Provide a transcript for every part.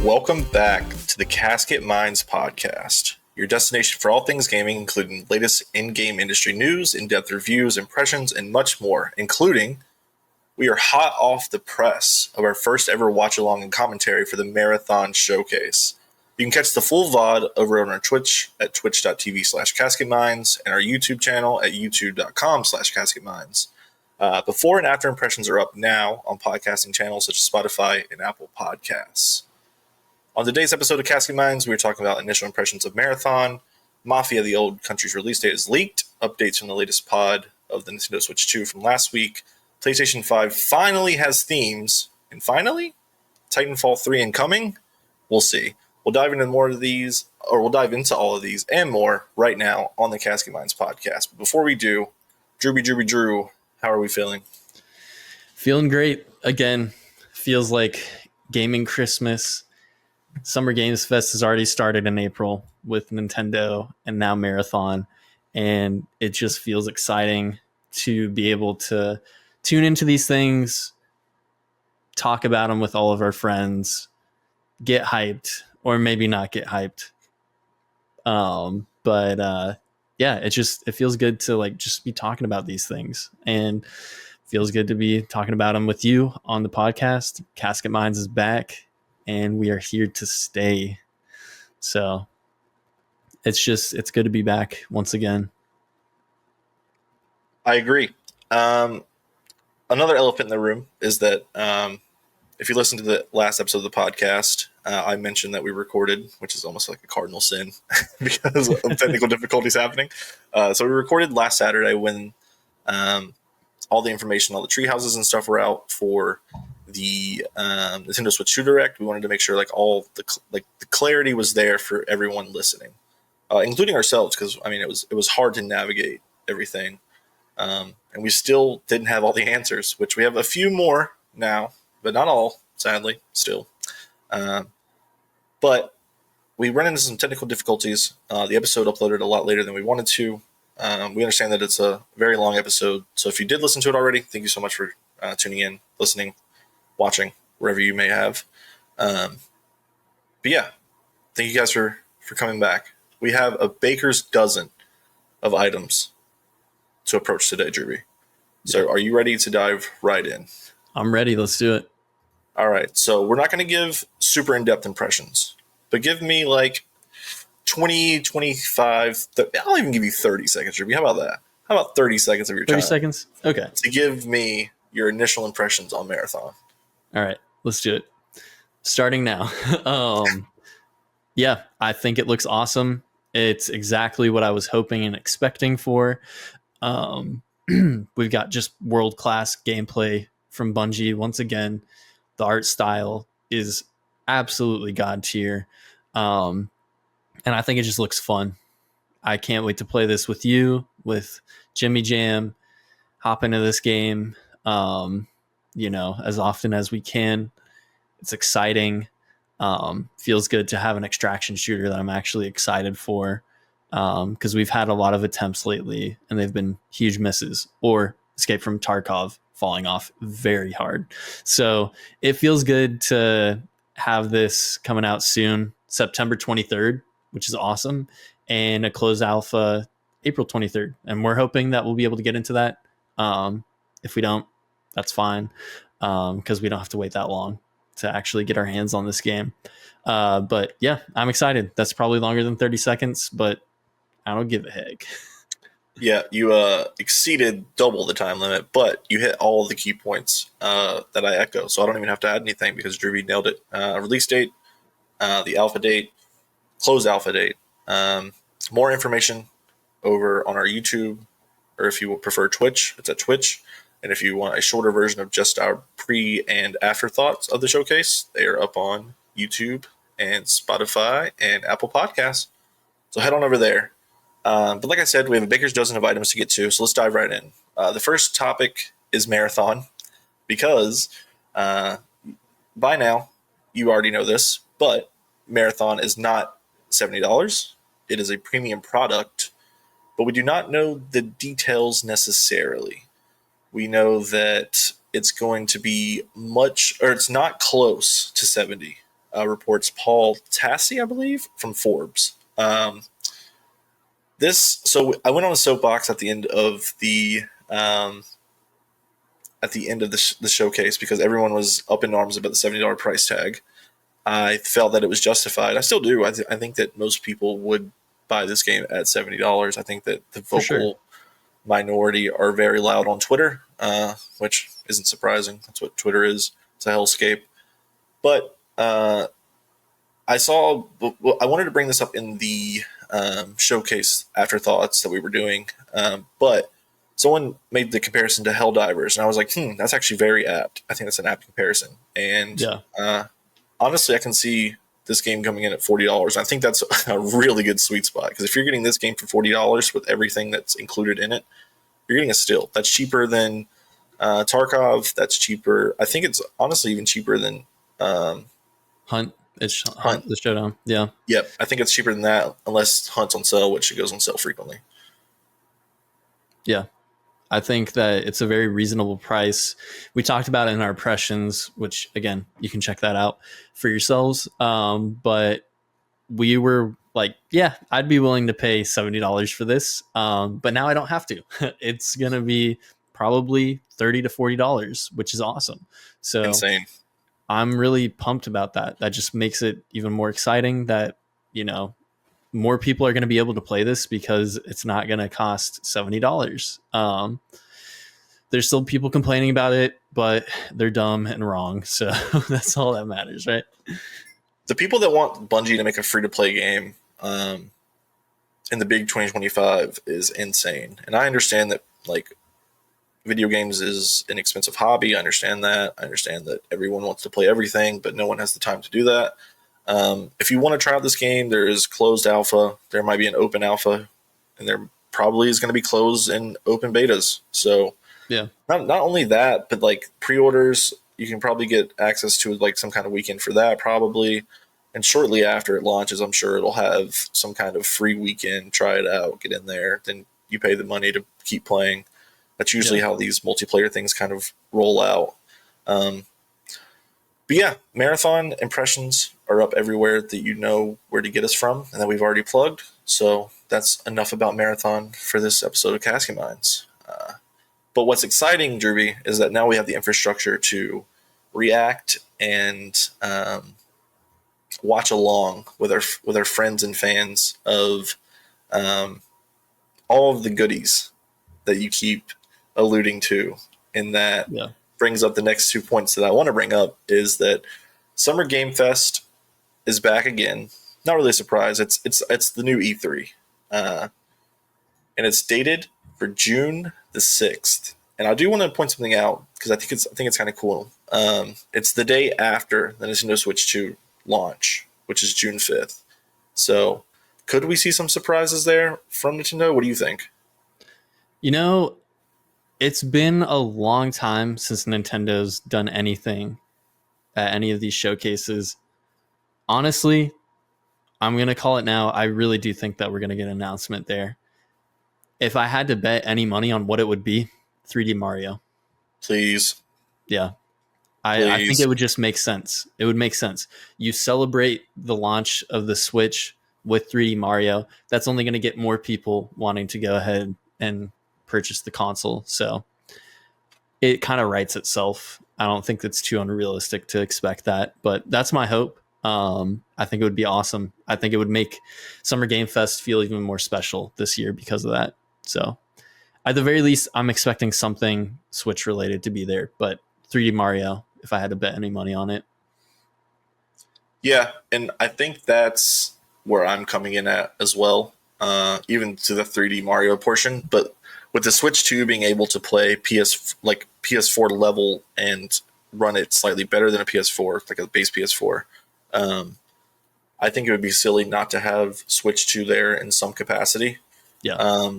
Welcome back to the Casket Minds podcast, your destination for all things gaming, including latest in-game industry news, in-depth reviews, impressions, and much more, including we are hot off the press of our first ever watch-along and commentary for the Marathon Showcase. You can catch the full VOD over on our Twitch at twitch.tv/casketminds and our YouTube channel at youtube.com/casketminds. Before and after impressions are up now on podcasting channels such as Spotify and Apple Podcasts. On today's episode of Casket Minds, we were talking about initial impressions of Marathon. Mafia, the old country's release date, is leaked. Updates from the latest pod of the Nintendo Switch 2 from last week. PlayStation 5 finally has themes. And finally, Titanfall 3 incoming? We'll see. We'll dive into more of these, or we'll dive into all of these and more right now on the Casket Minds podcast. But before we do, Drew, how are we feeling? Feeling great. Again, feels like gaming Christmas. Summer Games Fest has already started in April with Nintendo and now Marathon, and it just feels exciting to be able to tune into these things, talk about them with all of our friends, get hyped, or maybe not get hyped. Yeah, it feels good to just be talking about these things, and feels good to be talking about them with you on the podcast. Casket Minds is back, and we are here to stay. So it's good to be back once again. I agree. Another elephant in the room is that if you listen to the last episode of the podcast, I mentioned that we recorded, which is almost like a cardinal sin because of technical difficulties happening. So we recorded last Saturday when all the information, all the tree houses and stuff were out for the Nintendo Switch 2 Direct. We wanted to make sure all the clarity was there for everyone listening, including ourselves, because it was hard to navigate everything, and we still didn't have all the answers, which we have a few more now, but not all, sadly, still. But we ran into some technical difficulties. The episode uploaded a lot later than we wanted to. We understand that it's a very long episode, so if you did listen to it already, thank you so much for tuning in, listening, watching, wherever you may have. But yeah, thank you guys for coming back. We have a baker's dozen of items to approach today, Drew. So are you ready to dive right in? I'm ready. Let's do it. All right. So we're not going to give super in-depth impressions, but give me 20, 25, I'll even give you 30 seconds, Drew. How about that? How about 30 seconds of your time? 30 seconds? Okay. To give me your initial impressions on Marathon. All right, let's do it. Starting now. Yeah, I think it looks awesome. It's exactly what I was hoping and expecting for. We've got just world-class gameplay from Bungie. Once again, the art style is absolutely god tier. And I think it just looks fun. I can't wait to play this with you, with Jimmy Jam, hop into this game. As often as we can. It's exciting. Feels good to have an extraction shooter that I'm actually excited for, because we've had a lot of attempts lately and they've been huge misses, or Escape from Tarkov falling off very hard. So it feels good to have this coming out soon, September 23rd, which is awesome, and a closed alpha April 23rd. And we're hoping that we'll be able to get into that. If we don't, that's fine, because we don't have to wait that long to actually get our hands on this game. But yeah, I'm excited. That's probably longer than 30 seconds, but I don't give a heck. Yeah, you exceeded double the time limit, but you hit all of the key points that I echo, so I don't even have to add anything because Drew nailed it. Release date, the alpha date, closed alpha date. More information over on our YouTube, or if you prefer Twitch, it's at Twitch. And if you want a shorter version of just our pre and afterthoughts of the showcase, they are up on YouTube and Spotify and Apple Podcasts. So head on over there. But like I said, we have a baker's dozen of items to get to, so let's dive right in. The first topic is Marathon, because by now, you already know this, but Marathon is not $70. It is a premium product, but we do not know the details necessarily. We know that it's going to be it's not close to 70. reports Paul Tassi, I believe, from Forbes. So I went on a soapbox at the end of the showcase because everyone was up in arms about the $70 price tag. I felt that it was justified. I still do. I think that most people would buy this game at $70. I think that the For sure. vocal minority are very loud on Twitter, which isn't surprising. That's what Twitter is. It's a hellscape. But I wanted to bring this up in the showcase afterthoughts that we were doing, but someone made the comparison to Helldivers, and I was like, that's actually very apt. I think that's an apt comparison. And Yeah. honestly, I can see this game coming in at $40. I think that's a really good sweet spot because if you're getting this game for $40 with everything that's included in it, you're getting a steal. That's cheaper than Tarkov. That's cheaper. I think it's honestly even cheaper than Hunt. It's Hunt. Hunt the Showdown. Yeah. Yep, I think it's cheaper than that unless Hunt's on sale, which it goes on sale frequently. Yeah. I think that it's a very reasonable price. We talked about it in our impressions, which again, you can check that out for yourselves. But we were like, yeah, I'd be willing to pay $70 for this. But now I don't have to. It's going to be probably $30 to $40, which is awesome. So Insane. I'm really pumped about that. That just makes it even more exciting that, more people are going to be able to play this because it's not going to cost $70. There's still people complaining about it, but they're dumb and wrong. So that's all that matters, right? The people that want Bungie to make a free-to-play game in the big 2025 is insane. And I understand that, like, video games is an expensive hobby. I understand that. I understand that everyone wants to play everything, but no one has the time to do that. If you want to try out this game, there is closed alpha. There might be an open alpha, and there probably is going to be closed and open betas. So yeah, not only that, but like pre-orders, you can probably get access to like some kind of weekend for that probably. And shortly after it launches, I'm sure it'll have some kind of free weekend. Try it out, get in there. Then you pay the money to keep playing. That's usually how these multiplayer things kind of roll out. But yeah, Marathon impressions are up everywhere that you know where to get us from and that we've already plugged. So that's enough about Marathon for this episode of Casket Minds. But what's exciting, Derby, is that now we have the infrastructure to react and watch along with our friends and fans of all of the goodies that you keep alluding to in that. Yeah. Brings up the next 2 points that I want to bring up is that Summer Game Fest is back again. Not really a surprise. It's the new E3, and it's dated for June the 6th. And I do want to point something out because I think it's kind of cool. It's the day after the Nintendo Switch 2 launch, which is June 5th. So could we see some surprises there from Nintendo? What do you think? It's been a long time since Nintendo's done anything at any of these showcases. Honestly, I'm going to call it now. I really do think that we're going to get an announcement there. If I had to bet any money on what it would be, 3D Mario. Please. Yeah. I think it would just make sense. It would make sense. You celebrate the launch of the Switch with 3D Mario. That's only going to get more people wanting to go ahead and purchase the console. So it kind of writes itself. I don't think it's too unrealistic to expect that, but that's my hope. I think it would be awesome. I think it would make Summer Game Fest feel even more special this year because of that. So at the very least, I'm expecting something Switch related to be there, but 3D Mario, if I had to bet any money on it. Yeah, and I think that's where I'm coming in at as well, even to the 3D Mario portion. But with the Switch 2 being able to play PS4 level and run it slightly better than a PS4, like a base PS4, I think it would be silly not to have Switch 2 there in some capacity. Yeah.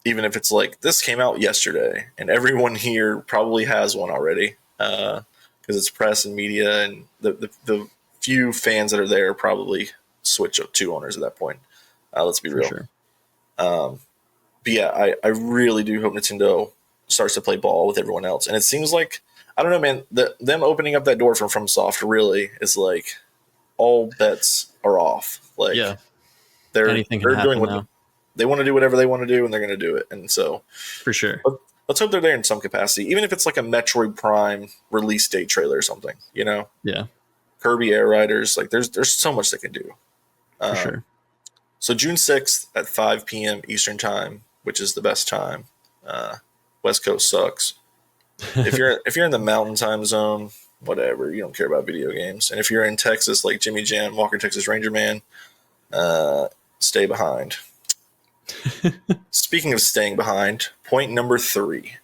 Even if it's like, this came out yesterday, and everyone here probably has one already, because it's press and media, and the few fans that are there probably Switch 2 owners at that point. Let's be real. Sure. But yeah, I really do hope Nintendo starts to play ball with everyone else. And it seems like, I don't know, man, them opening up that door from FromSoft really is like, all bets are off. Like Yeah, they're anything can they're doing happen what now, they want to do, whatever they want to do, and they're going to do it. And so for sure. let's hope they're there in some capacity, even if it's like a Metroid Prime release date trailer or something. You know, Yeah, Kirby Air Riders. Like there's so much they can do. for Um, sure. so June 6th at 5 p.m. Eastern time, which is the best time. Uh, West Coast sucks. If you're in the Mountain Time zone, whatever, you don't care about video games. And if you're in Texas, like Jimmy Jam, Walker Texas Ranger Man, stay behind. Speaking of staying behind, point number 3.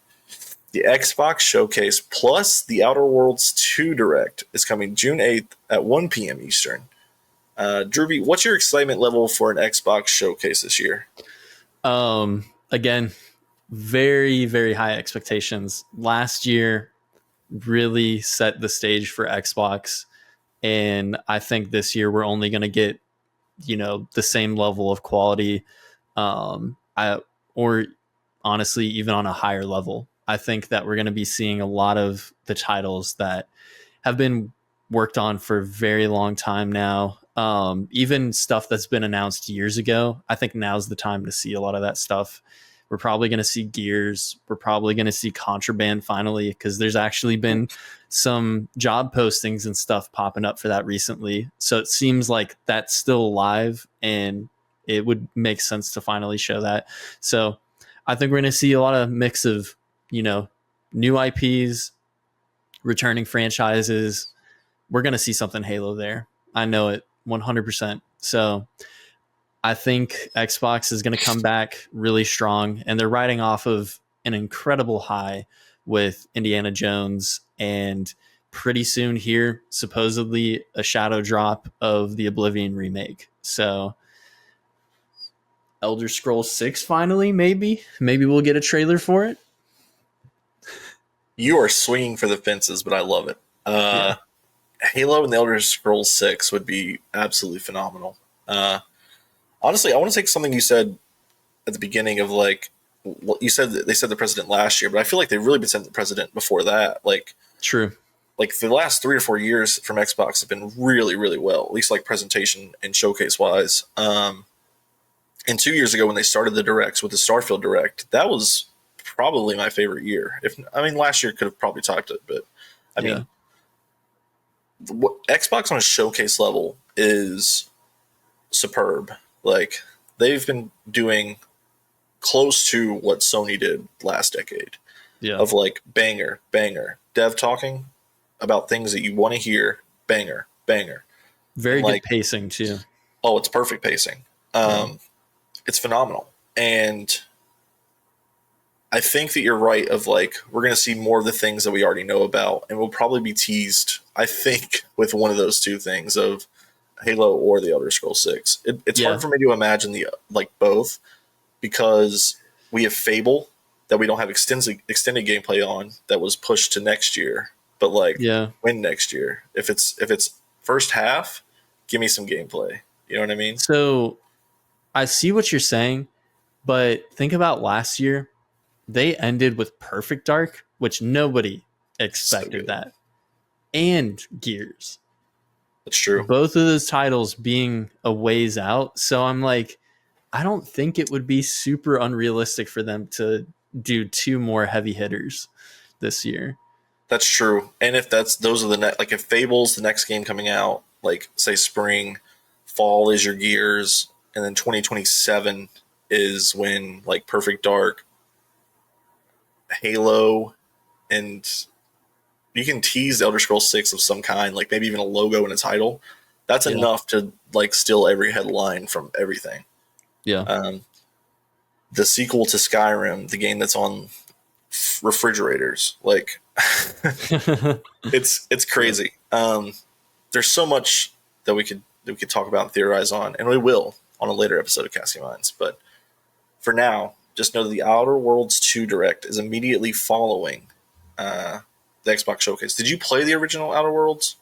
The Xbox Showcase plus the Outer Worlds 2 Direct is coming June 8th at 1 p.m. Eastern. Drewby, what's your excitement level for an Xbox Showcase this year? Again, very, very high expectations. Last year really set the stage for Xbox. And I think this year we're only going to get, the same level of quality, or honestly, even on a higher level. I think that we're going to be seeing a lot of the titles that have been worked on for a very long time now. Even stuff that's been announced years ago. I think now's the time to see a lot of that stuff. We're probably going to see Gears. We're probably going to see Contraband finally, because there's actually been some job postings and stuff popping up for that recently. So it seems like that's still alive, and it would make sense to finally show that. So I think we're going to see a lot of mix of, new IPs, returning franchises. We're going to see something Halo there. I know it 100%. So I think Xbox is going to come back really strong, and they're riding off of an incredible high with Indiana Jones, and pretty soon here, supposedly a shadow drop of the Oblivion remake. So Elder Scrolls 6 finally, maybe we'll get a trailer for it. You are swinging for the fences, but I love it. Yeah, Halo and the Elder Scrolls 6 would be absolutely phenomenal. Honestly, I want to take something you said at the beginning of like, you said that they said the president last year, but I feel like they've really been setting the president before that. true. Like the last 3 or 4 years from Xbox have been really, really well, at least like presentation and showcase wise. And 2 years ago when they started the directs with the Starfield Direct, that was probably my favorite year. Last year could have probably topped it, but I Yeah, mean, Xbox on a showcase level is superb. Like they've been doing close to what Sony did last decade yeah. of like banger, banger, dev talking about things that you want to hear, banger, banger. And Very good like, pacing too. oh, it's perfect pacing. Yeah, It's phenomenal. And I think that you're right of like, we're going to see more of the things that we already know about. And we'll probably be teased, I think, with one of those two things of Halo or the Elder Scrolls 6. It's yeah, hard for me to imagine the like both, because we have Fable that we don't have extended gameplay on that was pushed to next year. But like, yeah. when next year? If it's first half, give me some gameplay. You know what I mean? So I see what you're saying, but think about last year. They ended with Perfect Dark, which nobody So expected good. that, and Gears. That's true. Both of those titles being a ways out. So I'm like, I don't think it would be super unrealistic for them to do two more heavy hitters this year. That's true. And if that's those are the like if Fable's the next game coming out, like say spring, fall is your Gears, and then 2027 is when like Perfect Dark, Halo, and you can tease Elder Scrolls 6 of some kind, like maybe even a logo and a title. That's Yeah. enough to like steal every headline from everything. Yeah. Um, the sequel to Skyrim, the game that's on refrigerators, like it's Yeah. crazy. There's so much that we could talk about and theorize on, and we will on a later episode of Casting Minds. But for now, just know that the Outer Worlds 2 Direct is immediately following the Xbox Showcase. Did you play the original Outer Worlds?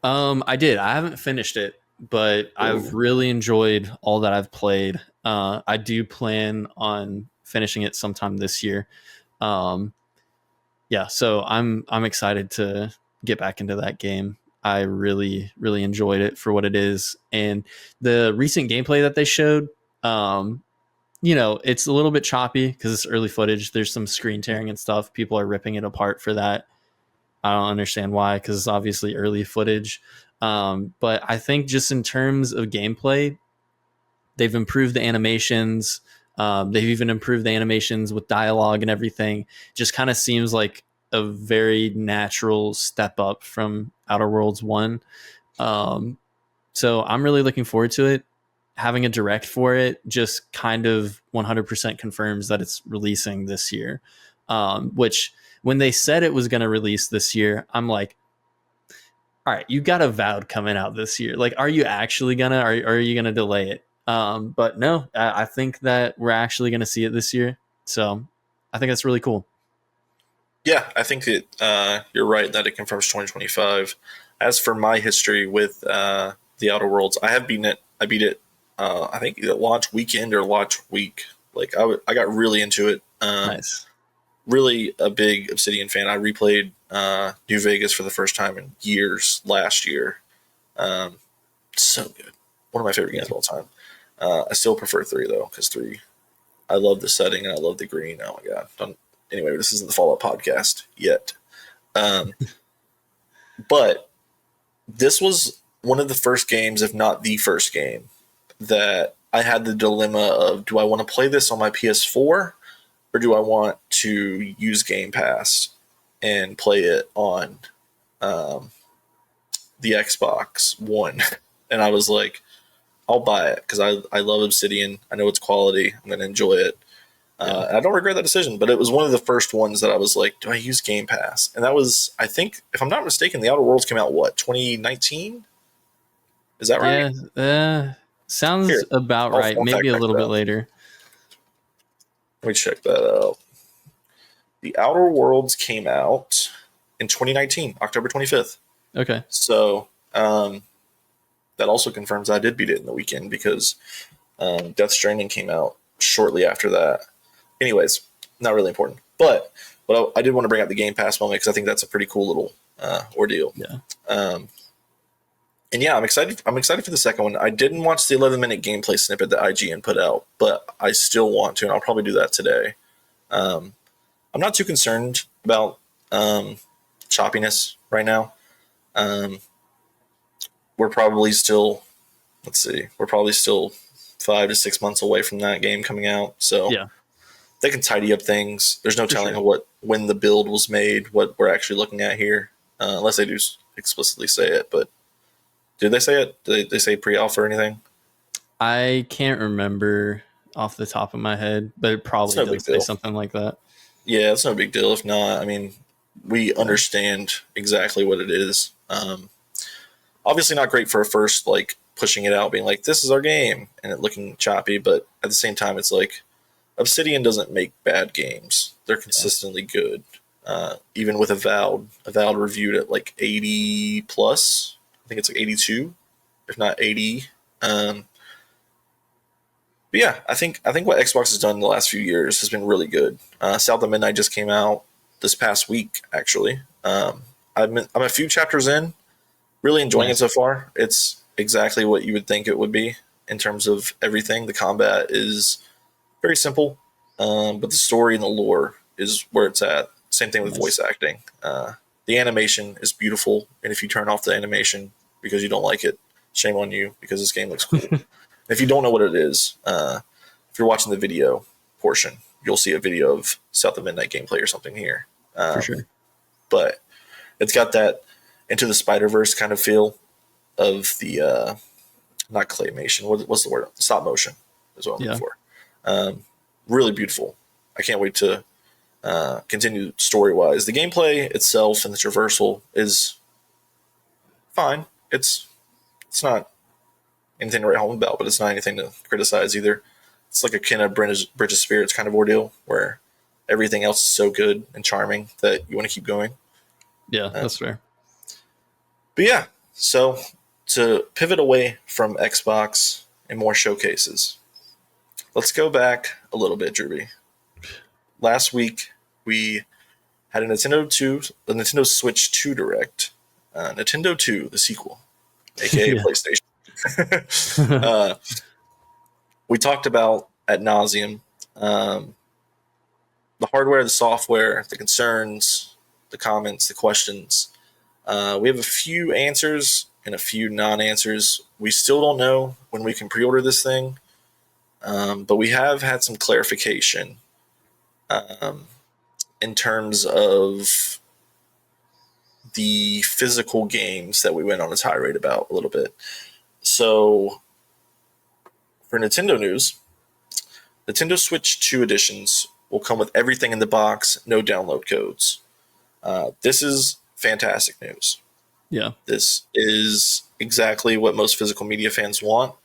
I did. I haven't finished it, but I've Ooh. really enjoyed all that I've played. I do plan on finishing it sometime this year. Um, yeah, so I'm excited to get back into that game. I really, really enjoyed it for what it is. And the recent gameplay that they showed, it's a little bit choppy because it's early footage. There's some screen tearing and stuff. People are ripping it apart for that. I don't understand why, because it's obviously early footage. But I think just in terms of gameplay, they've improved the animations. They've even improved the animations with dialogue and everything. Just kind of seems like a very natural step up from Outer Worlds 1. So I'm really looking forward to it. Having a direct for it just kind of 100% confirms that it's releasing this year. Which, when they said it was going to release this year, I'm like, all right, you got Avowed coming out this year. Like, are you actually gonna, or are you gonna delay it? But no, I think that we're actually gonna see it this year. So I think that's really cool. Yeah, I think that you're right that it confirms 2025. As for my history with the Outer Worlds, I have beaten it. I beat it. I think either launch weekend or launch week. Like I got really into it. Nice. Really a big Obsidian fan. I replayed New Vegas for the first time in years last year. So good. One of my favorite games of all time. I still prefer 3 though, because 3, I love the setting and I love the green. Oh my god. Anyway, this isn't the Fallout podcast yet. But this was one of the first games, if not the first game, that I had the dilemma of, do I want to play this on my PS4 or do I want to use Game Pass and play it on the Xbox One? And I was like, I'll buy it because I love Obsidian. I know it's quality. I'm going to enjoy it. I don't regret that decision, but it was one of the first ones that I was like, do I use Game Pass? And that was, I think, if I'm not mistaken, The Outer Worlds came out, 2019? Is that right? Yeah, sounds Here, about right. I'll Maybe fact a check little bit that. later. Let me check that out. The Outer Worlds came out in 2019, October 25th. Okay. So that also confirms I did beat it in the weekend because Death Stranding came out shortly after that. Anyways, not really important. But I did want to bring up the Game Pass moment because I think that's a pretty cool little ordeal. Yeah. And yeah, I'm excited. I'm excited for the second one. I didn't watch the 11-minute gameplay snippet that IGN put out, but I still want to, and I'll probably do that today. I'm not too concerned about choppiness right now. We're probably still, let's see, we're probably still 5 to 6 months away from that game coming out. So Yeah. they can tidy up things. There's no For telling sure. when the build was made, what we're actually looking at here, unless they do explicitly say it. But did they say it? Did they say pre-alpha or anything? I can't remember off the top of my head, but it It's probably no big does say deal. something like that. Yeah, it's no big deal. If not, I mean, we Yeah. understand exactly what it is. Obviously, not great for a first, like, pushing it out, being like, this is our game, and it looking choppy. But at the same time, it's like, Obsidian doesn't make bad games. They're consistently good. Even with Avowed reviewed at like 80 plus. I think it's like 82, if not 80. But yeah, I think what Xbox has done in the last few years has been really good. South of Midnight just came out this past week, actually. I'm a few chapters in, really enjoying it Nice. so far. It's exactly what you would think it would be in terms of everything. The combat is very simple, but the story and the lore is where it's at. Same thing with voice Nice. acting. The animation is beautiful, and if you turn off the animation because you don't like it, shame on you because this game looks cool. If you don't know what it is, if you're watching the video portion, you'll see a video of South of Midnight gameplay or something here. For sure. But it's got that Into the Spider Verse kind of feel of the not claymation. What's the word? Stop motion is what I'm looking Yeah. for. Really beautiful. I can't wait to continue story wise. The gameplay itself and the traversal is fine. It's not anything to write home about, but it's not anything to criticize either. It's like a kind of Bridge of Spirits kind of ordeal where everything else is so good and charming that you want to keep going. Yeah, Uh, that's fair. but yeah, so to pivot away from Xbox and more showcases, let's go back a little bit, Drewby. Last week we had a Nintendo Switch 2 Direct, Nintendo 2, the sequel, aka Yeah. PlayStation. uh, we talked about ad nauseum um, the hardware, the software, the concerns, the comments, the questions. We have a few answers and a few non-answers. We still don't know when we can pre-order this thing, but we have had some clarification um, in terms of the physical games that we went on a tirade about a little bit. So, for Nintendo news, Nintendo Switch 2 editions will come with everything in the box, no download codes. This is fantastic news. Yeah. This is exactly what most physical media fans want.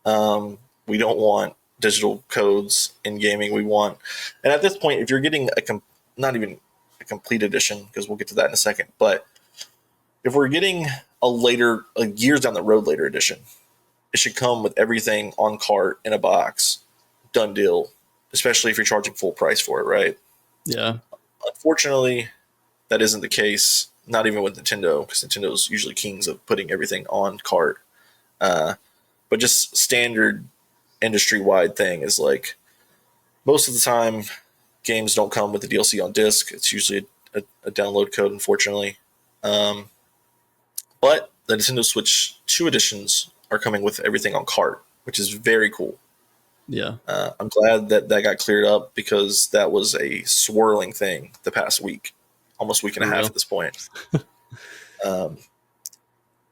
We don't want digital codes in gaming. We want, and at this point, if you're getting not even a complete edition, because we'll get to that in a second, but if we're getting a later, like years down the road later edition, it should come with everything on cart in a box, done deal. Especially if you're charging full price for it, right? Yeah. Unfortunately, that isn't the case. Not even with Nintendo, because Nintendo's usually kings of putting everything on cart. Uh, but just standard industry wide thing is like most of the time games don't come with the DLC on disc. It's usually a download code, unfortunately. Um, but the Nintendo Switch 2 editions are coming with everything on cart, which is very cool. Yeah. I'm glad that that got cleared up because that was a swirling thing the past week, almost week and For a half real. at this point. Um,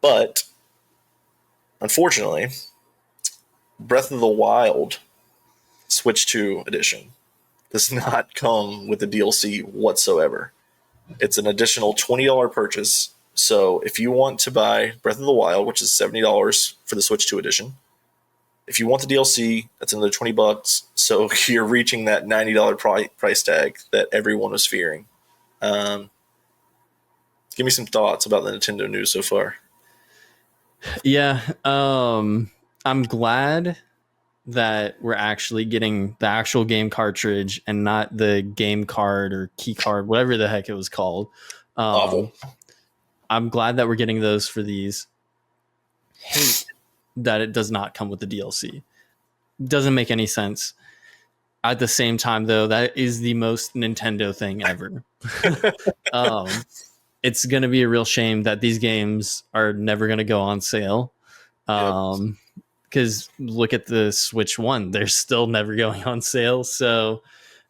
but unfortunately, Breath of the Wild Switch 2 edition does not come with the DLC whatsoever. It's an additional $20 purchase. So if you want to buy Breath of the Wild, which is $70 for the Switch 2 edition, if you want the DLC, that's another $20. So you're reaching that $90 price tag that everyone was fearing. Um, Give me some thoughts about the Nintendo news so far. Yeah. I'm glad that we're actually getting the actual game cartridge and not the game card or key card, whatever the heck it was called. Awful. Um, I'm glad that we're getting those for these. Hate that it does not come with the DLC. Doesn't make any sense. At the same time, though, that is the most Nintendo thing ever. um, it's going to be a real shame that these games are never going to go on sale. Yep. Because look at the Switch One, they're still never going on sale. So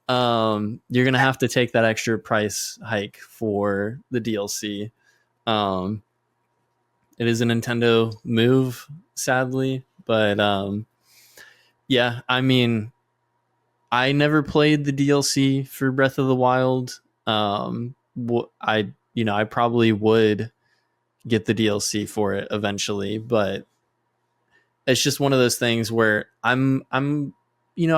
you're gonna have to take that extra price hike for the DLC. Um, it is a Nintendo move, sadly, but yeah, I mean, I never played the DLC for Breath of the Wild. I probably would get the DLC for it eventually, but it's just one of those things where I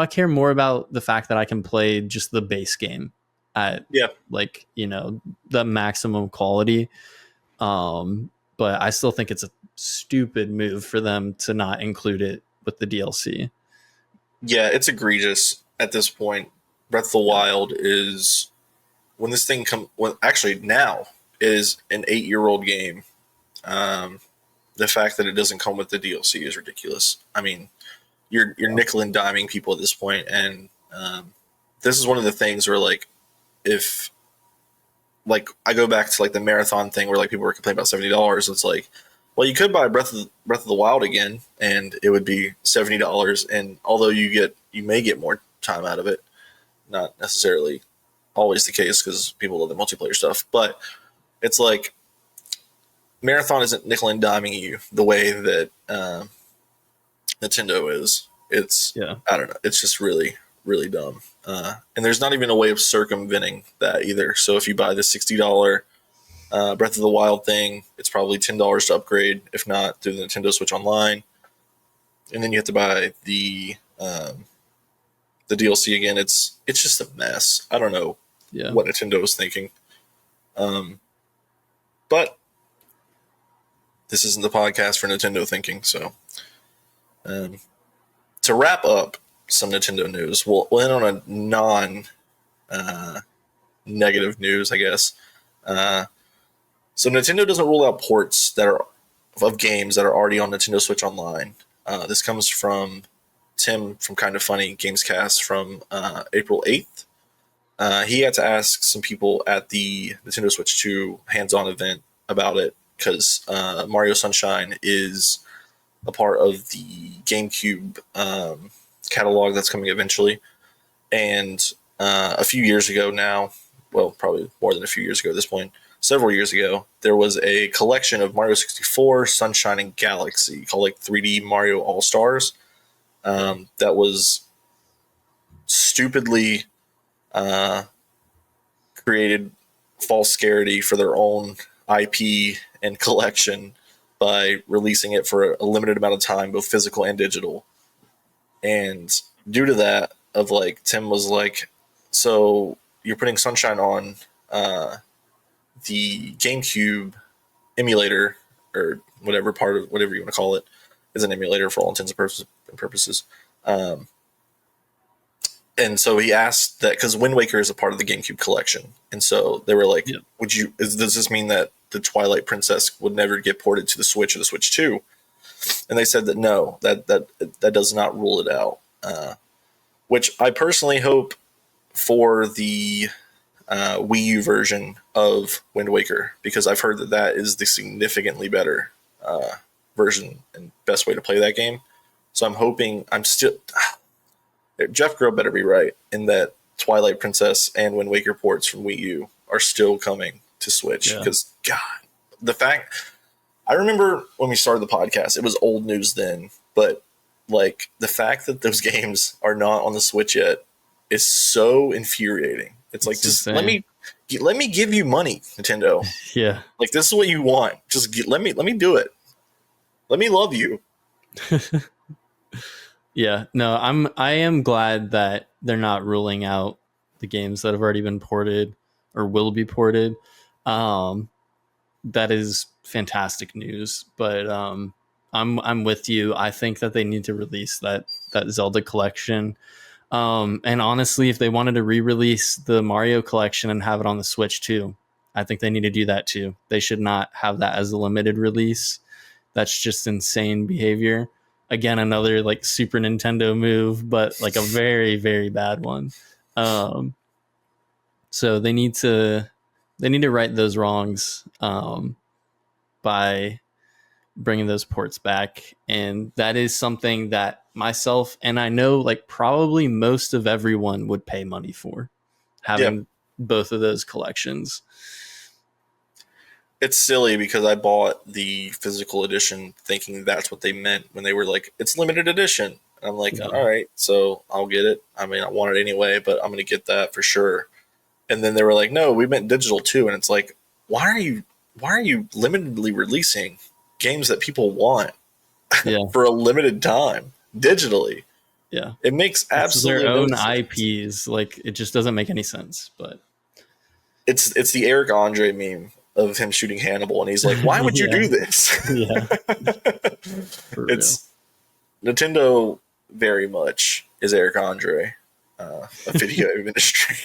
care more about the fact that I can play just the base game at Yeah. like, the maximum quality. But I still think it's a stupid move for them to not include it with the DLC. Yeah, it's egregious at this point. Breath of the Yeah. Wild is when this thing come when actually now is an 8-year-old game. Um, the fact that it doesn't come with the DLC is ridiculous. I mean, you're nickel and diming people at this point, and this is one of the things where like if like I go back to like the marathon thing where like people were complaining about $70. It's like, well, you could buy Breath of the Wild again, and it would be $70. And although you may get more time out of it, not necessarily always the case because people love the multiplayer stuff. But it's like marathon isn't nickel and diming you the way that Nintendo is. It's Yeah. I don't know. It's just really dumb. And there's not even a way of circumventing that either. So if you buy the $60 Breath of the Wild thing, it's probably $10 to upgrade, if not through the Nintendo Switch Online. And then you have to buy the DLC again. It's just a mess. I don't know Yeah. what Nintendo was thinking. But this isn't the podcast for Nintendo thinking. So um, to wrap up some Nintendo news, we'll end on a non negative news, I guess. Uh, So Nintendo doesn't rule out ports that are of games that are already on Nintendo Switch Online. This comes from Tim from Kind of Funny Gamescast from April 8th. He had to ask some people at the Nintendo Switch 2 hands-on event about it because Mario Sunshine is a part of the GameCube catalog that's coming eventually. And a few years ago now, well, probably more than a few years ago at this point, several years ago, there was a collection of Mario 64, Sunshine, and Galaxy called like 3D Mario All Stars. That was stupidly uh, created false scarcity for their own IP and collection by releasing it for a limited amount of time, both physical and digital. And due to that, of like Tim was like, so you're putting Sunshine on the GameCube emulator or whatever part of whatever you want to call it is an emulator for all intents and purposes. And so he asked that because Wind Waker is a part of the GameCube collection, and so they were like, Yeah. Does this mean that the Twilight Princess would never get ported to the Switch or the Switch 2?" And they said that no, that does not rule it out. Which I personally hope for the Wii U version of Wind Waker, because I've heard that that is the significantly better version and best way to play that game. So I'm hoping Jeff Groh better be right in that Twilight Princess and Wind Waker ports from Wii U are still coming to Switch. Because God, the fact I remember when we started the podcast, it was old news then, but like the fact that those games are not on the Switch yet is so infuriating. It's like, just insane. let me give you money, Nintendo. Yeah. Like, this is what you want. Just let me do it. Let me love you. Yeah. No, I am glad that they're not ruling out the games that have already been ported or will be ported. That is fantastic news, but I'm with you. I think that they need to release that Zelda collection. And honestly, if they wanted to re-release the Mario collection and have it on the Switch too, I think they need to do that too. They should not have that as a limited release. That's just insane behavior. Again, another like Super Nintendo move, but like a very, very bad one. So they need to right those wrongs by bringing those ports back, and that is something that myself and I know like probably most of everyone would pay money for, having both of those collections. It's silly because I bought the physical edition thinking that's what they meant when they were like, it's limited edition. And I'm like, all right, so I'll get it. I mean, I want it anyway, but I'm going to get that for sure. And then they were like, no, we meant digital too. And it's like, why are you limitedly releasing games that people want for a limited time digitally? Yeah, it makes absolutely their own no sense. IPs. Like, it just doesn't make any sense. But it's the Eric Andre meme of him shooting Hannibal, and he's like, why would you do this? Yeah. It's Nintendo very much is Eric Andre of video industry.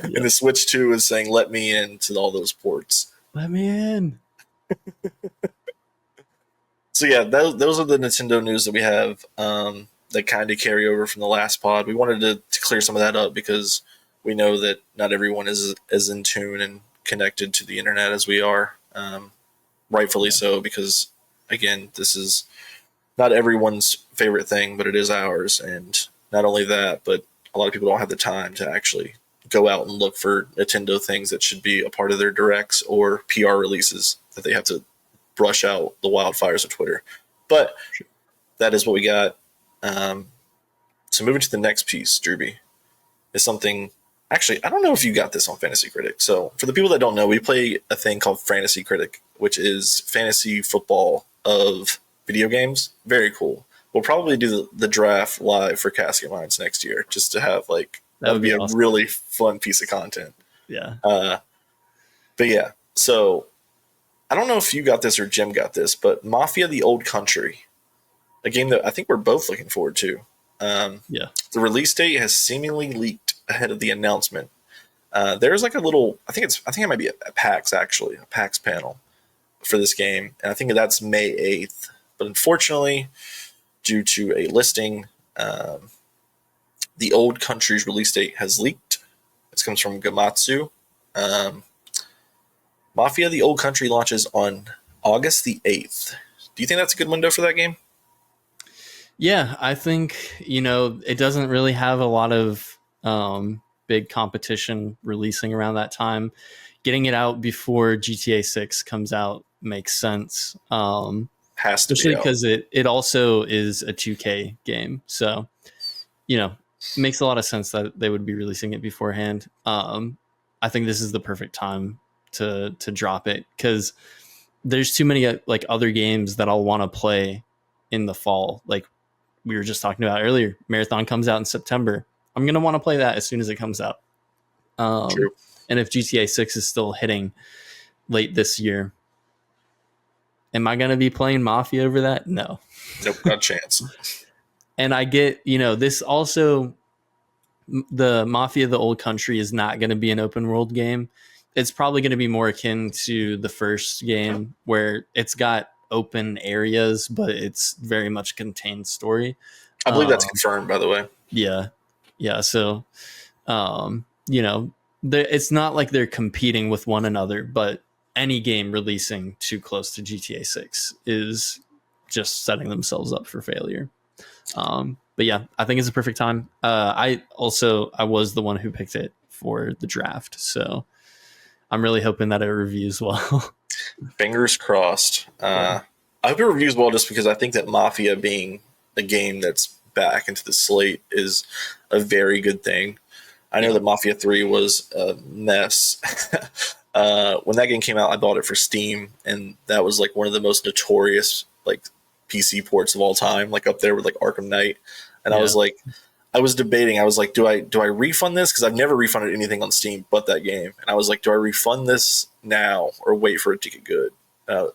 And the Switch 2 is saying, let me in to all those ports. Let me in. So yeah, those are the Nintendo news that we have that kind of carry over from the last pod. We wanted to clear some of that up because we know that not everyone is as in tune and connected to the internet as we are. Rightfully so, because again, this is not everyone's favorite thing, but it is ours. And not only that, but a lot of people don't have the time to actually go out and look for Nintendo things that should be a part of their directs or PR releases that they have to brush out the wildfires of Twitter. But that is what we got. So moving to the next piece, Drewby, is something. Actually, I don't know if you got this on Fantasy Critic. So for the people that don't know, we play a thing called Fantasy Critic, which is fantasy football of video games. Very cool. We'll probably do the draft live for Casket Minds next year, just to have that would be awesome. A really fun piece of content. Yeah. But yeah, so I don't know if you got this or Jim got this, but Mafia: The Old Country, a game that I think we're both looking forward to. The release date has seemingly leaked ahead of the announcement. There's like a little, I think it might be a PAX actually, a PAX panel for this game, and I think that's May 8th. But unfortunately, due to a listing, the old country's release date has leaked. This comes from Gamatsu. Um, Mafia: The Old Country launches on August the 8th. Do you think that's a good window for that game? Yeah, I think, it doesn't really have a lot of big competition releasing around that time. Getting it out before GTA 6 comes out makes sense. Has to be Especially out. because it also is a 2K game. So, it makes a lot of sense that they would be releasing it beforehand. I think this is the perfect time to drop it because there's too many like other games that I'll want to play in the fall. Like we were just talking about earlier, Marathon comes out in September. I'm gonna want to play that as soon as it comes out. True. And if GTA 6 is still hitting late this year, am I gonna be playing Mafia over that? No. Nope, not a chance. And I get, this also, the Mafia the Old Country is not going to be an open world game. It's probably going to be more akin to the first game where it's got open areas, but it's very much contained story. I believe that's Um, confirmed, by the way. yeah. Yeah. So, it's not like they're competing with one another, but any game releasing too close to GTA 6 is just setting themselves up for failure. But yeah, I think it's a perfect time. I was the one who picked it for the draft, so I'm really hoping that it reviews well. Fingers crossed. Yeah. I hope it reviews well just because I think that Mafia being a game that's back into the slate is a very good thing. I know Yeah. that Mafia 3 was a mess. When that game came out, I bought it for Steam, and that was like one of the most notorious like PC ports of all time, like up there with like Arkham Knight. And Yeah. I was debating. I was like, do I refund this? Because I've never refunded anything on Steam but that game. And I was like, do I refund this now or wait for it to get good?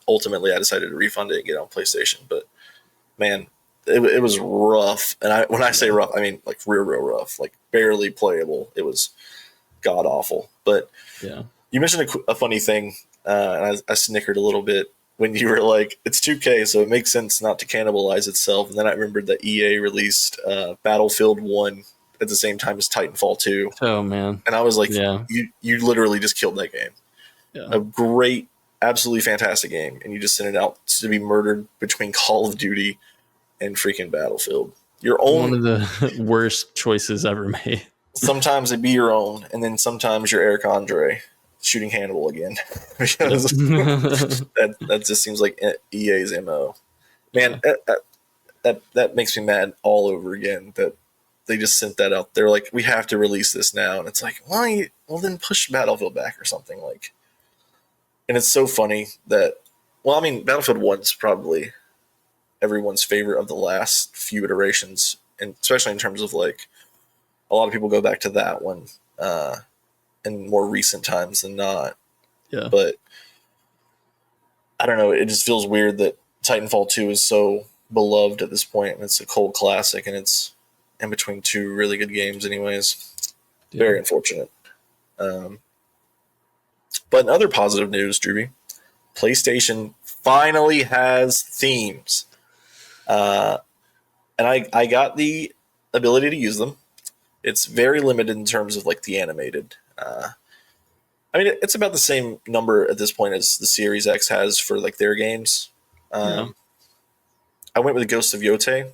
Ultimately, I decided to refund it and get it on PlayStation. But man, it was rough. And when I say Yeah. rough, I mean like real rough, like barely playable. It was god awful. But Yeah. you mentioned a funny thing, and I snickered a little bit when you were like, "It's 2K, so it makes sense not to cannibalize itself." And then I remembered that EA released Battlefield 1 at the same time as Titanfall 2, Oh man. and I was like, Yeah. "You literally just killed that game. Yeah. A great, absolutely fantastic game, and you just sent it out to be murdered between Call of Duty and freaking Battlefield. Your One own. of the worst choices ever made. Sometimes it be your own, and then sometimes you're Eric Andre." Shooting Hannibal again Yep. because that just seems like EA's MO. Man, Yeah. that makes me mad all over again that they just sent that out. They're like, we have to release this now, and it's like, why? Well, then push Battlefield back or something like. And it's so funny that, well, I mean, Battlefield 1's probably everyone's favorite of the last few iterations, and especially in terms of like a lot of people go back to that one in more recent times than not. Yeah. But I don't know. It just feels weird that Titanfall 2 is so beloved at this point, and it's a cult classic, and it's in between two really good games, anyways. Yeah. Very unfortunate. Um, but in other positive news, Drewby, PlayStation finally has themes. Uh, and I got the ability to use them. It's very limited in terms of like the animated. I mean, it's about the same number at this point as the Series X has for like their games. Yeah. Um, I went with the Ghost of Yote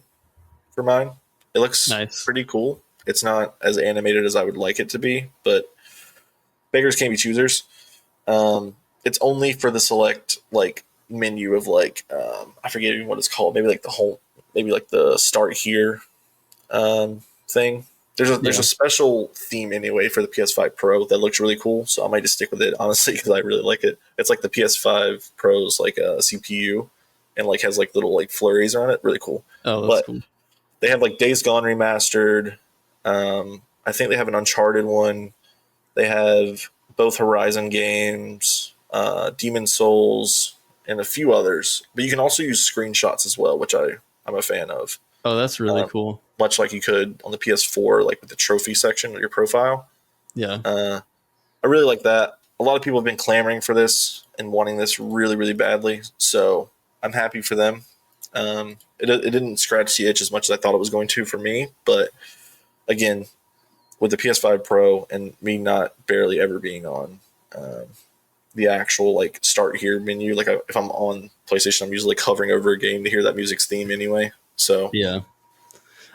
for mine. It looks Nice. pretty cool. It's not as animated as I would like it to be, but beggars can't be choosers. It's only for the select like menu of like I forget even what it's called. Maybe like the whole, maybe like the start here thing. There's Yeah. a special theme anyway for the PS5 Pro that looks really cool. So I might just stick with it honestly because I really like it. It's like the PS5 Pro's like a CPU and like has like little like flurries on it. Really cool. Oh, that's But cool. they have like Days Gone remastered. I think they have an Uncharted one. They have both Horizon games, Demon Souls, and a few others. But you can also use screenshots as well, which I'm a fan of. Oh, that's really cool. Much like you could on the PS4, like with the trophy section of your profile. Yeah. I really like that. A lot of people have been clamoring for this and wanting this really, really badly. So I'm happy for them. It didn't scratch the itch as much as I thought it was going to for me. But again, with the PS5 Pro and me not barely ever being on um, the actual like start here menu, like if I'm on PlayStation, I'm usually like hovering over a game to hear that music's theme anyway. So Yeah.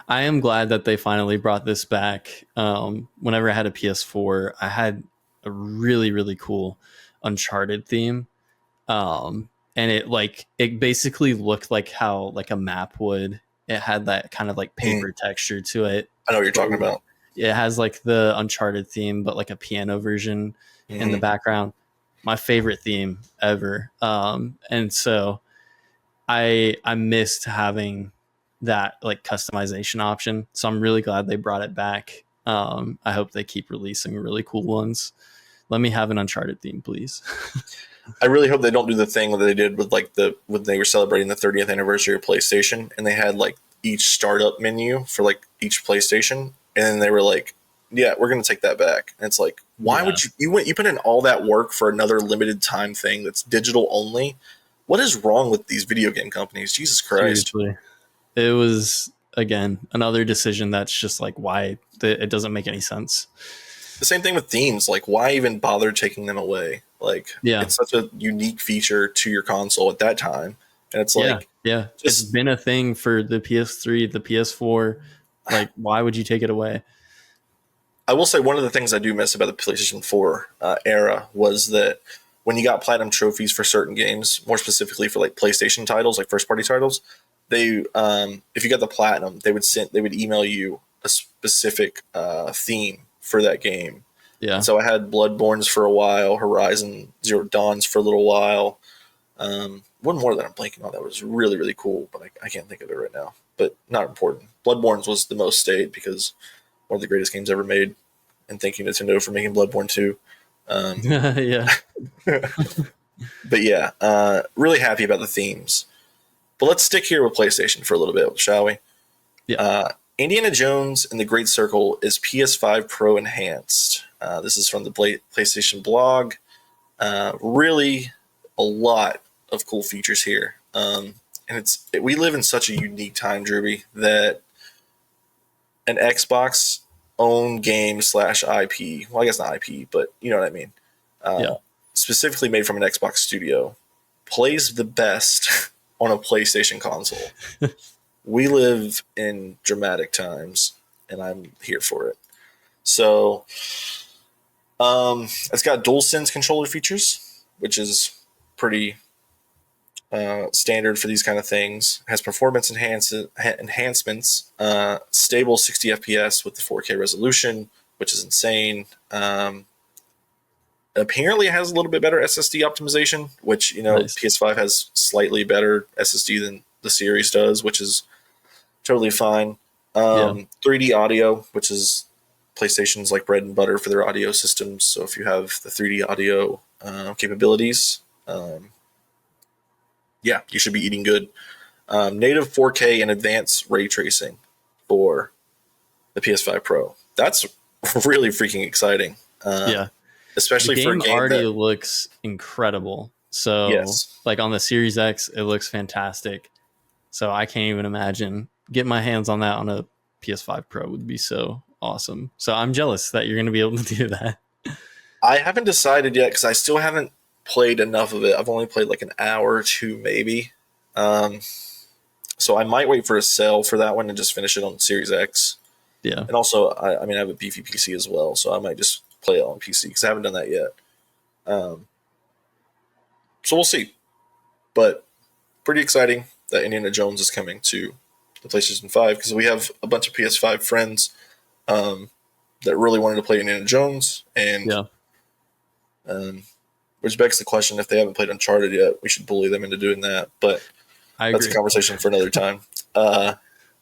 I am glad that they finally brought this back. Whenever I had a PS4, I had a really, really cool Uncharted theme. And it basically looked like how like a map would. It had that kind of like paper texture to it. I know what you're But talking about. it has like the Uncharted theme, but like a piano version in the Mm-hmm. background. My favorite theme ever. And so I missed having that like customization option. So I'm really glad they brought it back. I hope they keep releasing really cool ones. Let me have an Uncharted theme, please. I really hope they don't do the thing that they did with like when they were celebrating the 30th anniversary of PlayStation, and they had like each startup menu for like each PlayStation, and then they were like, "Yeah, we're going to take that back." And it's like, why Yeah. would you put in all that work for another limited time thing that's digital only? What is wrong with these video game companies? Jesus Christ! Seriously. It was again another decision that's just like why it doesn't make any sense. The same thing with themes. Like, why even bother taking them away? Like, Yeah. it's such a unique feature to your console at that time, and it's Yeah. like, Yeah. It's just been a thing for the PS3, the PS4. Like, why would you take it away? I will say one of the things I do miss about the PlayStation 4 era was that when you got platinum trophies for certain games, more specifically for like PlayStation titles, like first party titles, they if you got the platinum, they would email you a specific theme for that game. And Yeah. so I had Bloodborne's for a while, Horizon Zero Dawn's for a little while. One more that I'm blanking on that was really really cool, but I can't think of it right now. But not important. Bloodborne's was the most stayed because one of the greatest games ever made. And thank you Nintendo for making Bloodborne 2. Yeah. But yeah, really happy about the themes. But let's stick here with PlayStation for a little bit, shall we? Yeah. Indiana Jones and the Great Circle is PS5 Pro enhanced. This is from the PlayStation blog. Really, a lot of cool features here. And we live in such a unique time, Drewby, that an Xbox owned game slash IP. Well, I guess not IP, but you know what I mean. Yeah. Specifically made from an Xbox studio, plays the best on a PlayStation console. We live in dramatic times, and I'm here for it. So, it's got DualSense controller features, which is pretty standard for these kind of things. It has performance enhancements, stable 60 FPS with the 4K resolution, which is insane. Apparently, it has a little bit better SSD optimization, which Nice. PS5 has slightly better SSD than the series does, which is totally fine. Yeah. 3D audio, which is PlayStation's like bread and butter for their audio systems. So if you have the 3D audio capabilities, yeah, you should be eating good. Native 4K and advanced ray tracing for the PS5 Pro. That's really freaking exciting. Yeah. The Especially for a game game already that, looks incredible. So, yes, like on the Series X, it looks fantastic. So I can't even imagine getting my hands on that on a PS5 Pro would be so awesome. So I'm jealous that you're going to be able to do that. I haven't decided yet because I still haven't played enough of it. I've only played like an hour or two, maybe. Um, so I might wait for a sale for that one and just finish it on Series X. Yeah. And also, I mean, I have a beefy PC as well, so I might just play it on PC because I haven't done that yet. Um, so we'll see. But pretty exciting that Indiana Jones is coming to the PlayStation 5 because we have a bunch of PS5 friends um, that really wanted to play Indiana Jones, and Yeah. which begs the question: if they haven't played Uncharted yet, we should bully them into doing that. But I that's a agree. conversation for another time.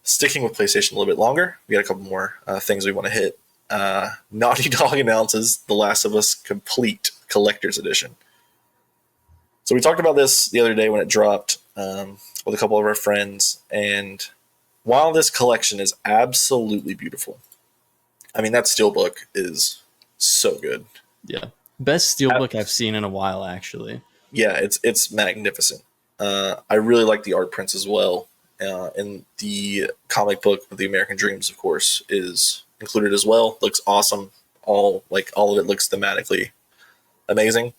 Sticking with PlayStation a little bit longer, we got a couple more things we want to hit. Naughty Dog announces The Last of Us Complete Collector's Edition. So we talked about this the other day when it dropped with a couple of our friends, and while this collection is absolutely beautiful, I mean that steelbook is so good. Yeah. Best steelbook I've seen in a while, actually. Yeah, it's magnificent. I really like the art prints as well. And the comic book of the American Dreams, of course, is included as well. Looks awesome. All of it looks thematically amazing.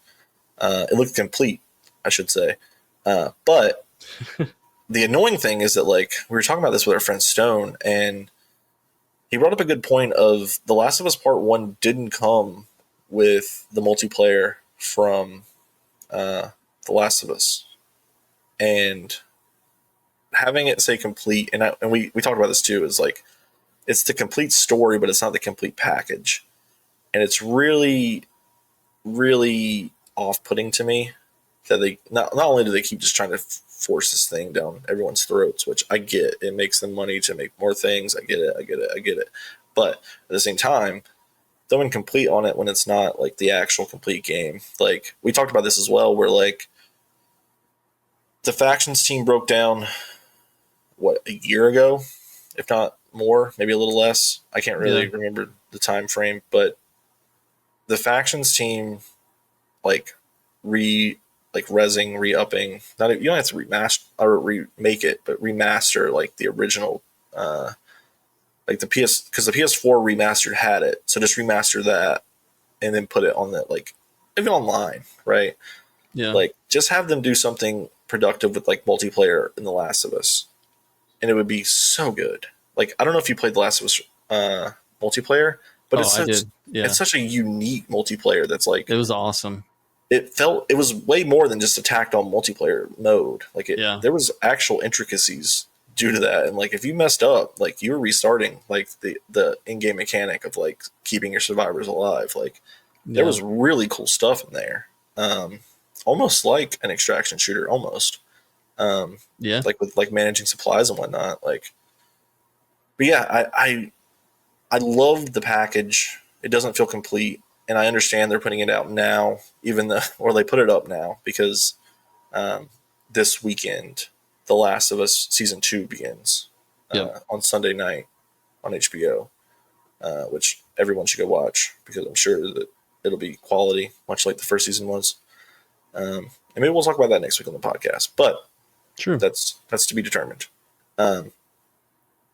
It looks complete, I should say. But the annoying thing is that like we were talking about this with our friend Stone, and he brought up a good point of The Last of Us Part One didn't come with the multiplayer from The Last of Us, and having it say complete, and we talked about this too, is like it's the complete story, but it's not the complete package, and it's really really off putting to me that they not only do they keep just trying to force this thing down everyone's throats, which I get, it makes them money to make more things. I get it, but at the same time, throwing complete on it when it's not like the actual complete game. Like we talked about this as well, where like the factions team broke down a year ago, if not more, maybe a little less. I can't really remember the time frame, but the factions team like re-upping. Not you don't have to remaster or remake it, but remaster like the original, like the because the PS4 remastered had it, so just remaster that and then put it on the like even online, right? Yeah. Like just have them do something productive with like multiplayer in The Last of Us, and it would be so good. Like I don't know if you played The Last of Us multiplayer, but I did. Yeah. it's such a unique multiplayer that's like It was awesome. it was way more than just a tacked on multiplayer mode. Like Yeah. there was actual intricacies due to that, and like if you messed up, like you were restarting like the in-game mechanic of like keeping your survivors alive. Like there was really cool stuff in there, almost like an extraction shooter, almost. Like with like managing supplies and whatnot. Like, but yeah, I loved the package. It doesn't feel complete, and I understand they're putting it out now, or they put it up now because this weekend, The Last of Us season 2 begins on Sunday night on HBO, which everyone should go watch because I'm sure that it'll be quality, much like the first season was. And maybe we'll talk about that next week on the podcast, but True. that's to be determined.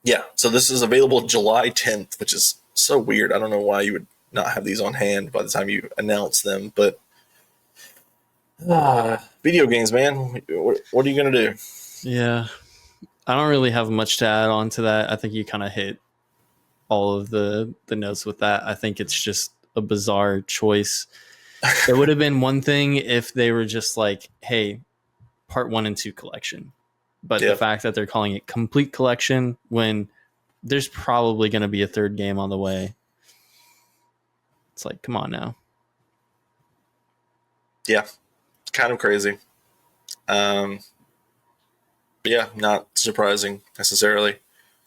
Yeah, so this is available July 10th, which is so weird. I don't know why you would not have these on hand by the time you announce them, but video games, man. What are you going to do? Yeah. I don't really have much to add on to that. I think you kind of hit all of the notes with that. I think it's just a bizarre choice. It would have been one thing if they were just like, hey, part 1 and 2 collection. But the fact that they're calling it complete collection when there's probably going to be a third game on the way. It's like, come on now. Yeah, kind of crazy. But yeah, not surprising necessarily.